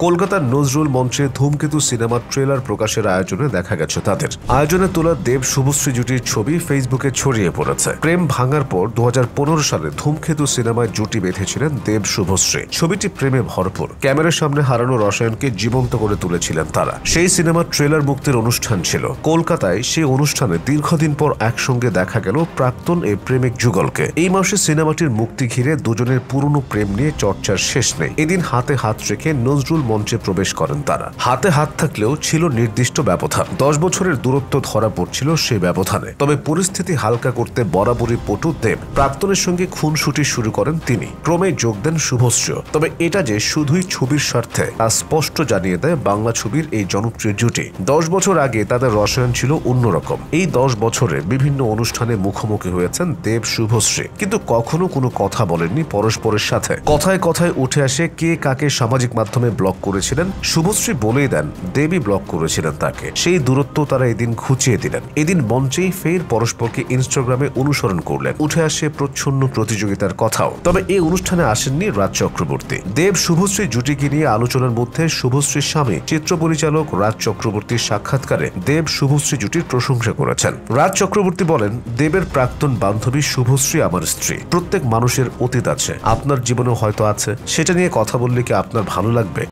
কলকাতার নজরুল মঞ্চে ধূমকেতু সিনেমার ট্রেলার প্রকাশের আয়োজনে দেখা গেছে তাদের। আয়োজনে তোলা দেব শুভশ্রী জুটির ছবি ফেসবুকে ছড়িয়ে পড়েছে। প্রেম ভাঙার পর 2015 সালে ধূমকেতু সিনেমায় জুটি বেঁধেছিলেন দেব শুভশ্রী। ছবিটি প্রেমে ভরপুর। ক্যামেরার সামনে হারানো রসায়নকে জীবন্ত করে তুলেছিলেন তারা। সেই সিনেমার ট্রেলার মুক্তির অনুষ্ঠান ছিল কলকাতায়। সেই অনুষ্ঠানে দীর্ঘদিন পর একসঙ্গে দেখা গেল প্রাক্তন এই প্রেমিক যুগলকে। এই মাসে সিনেমাটির মুক্তি ঘিরে দুজনের পুরনো প্রেম নিয়ে চর্চার শেষ নেই। এদিন হাতে হাত রেখে নজরুল মঞ্চে প্রবেশ করেন তারা। হাতে হাত থাকলেও ছিল নির্দিষ্ট ব্যবধান। 10 বছরের দূরত্ব ধরা পড়ছিল সেই ব্যবধানে। তবে পরিস্থিতি হালকা করতে বরাবরই পটু দেব। প্রাক্তনের সঙ্গে খুনসুটি শুরু করেন তিনি। ক্রমে যোগ দেন শুভশ্রী। তবে এটা যে শুধুই ছবির স্বার্থে তা স্পষ্ট জানিয়ে দেয় বাংলা ছবির এই জনপ্রিয় জুটি। 10 বছর আগে তাদের রসায়ন ছিল অন্যরকম। এই 10 বছরে বিভিন্ন অনুষ্ঠানে মুখোমুখি হয়েছেন দেব শুভশ্রী, কিন্তু কখনো কোনো কথা বলেননি পরস্পরের সাথে। কথায় কথায় উঠে আসে কে কাকে সামাজিক মাধ্যমে ব্লক করেছিলেন। শুভশ্রী বলেই দেন দেবী ব্লক করেছিলেন তাকে। সেই দূরত্ব তারা এদিন ঘুচিয়ে দিলেন। এদিন মঞ্চেই ফের পরস্পরকে ইনস্টাগ্রামে অনুসরণ করলেন। উঠে আসে প্রচ্ছন্ন প্রতিযোগিতার কথাও। তবে এই অনুষ্ঠানে আসেননি রাজ চক্রবর্তী। দেব শুভশ্রী জুটিকে নিয়ে আলোচনার মধ্যে শুভশ্রীর স্বামী চিত্র পরিচালক রাজ চক্রবর্তীর সাক্ষাৎকারে দেব শুভশ্রী জুটির প্রশংসা করেছেন। রাজ চক্রবর্তী বলেন, দেবের প্রাক্তন বান্ধবী শুভশ্রী আমার স্ত্রী। প্রত্যেক মানুষের অতীত আছে, আপনার জীবনেও হয়তো আছে। সেটা নিয়ে কথা বললে কি আপনার ভালো লাগবে?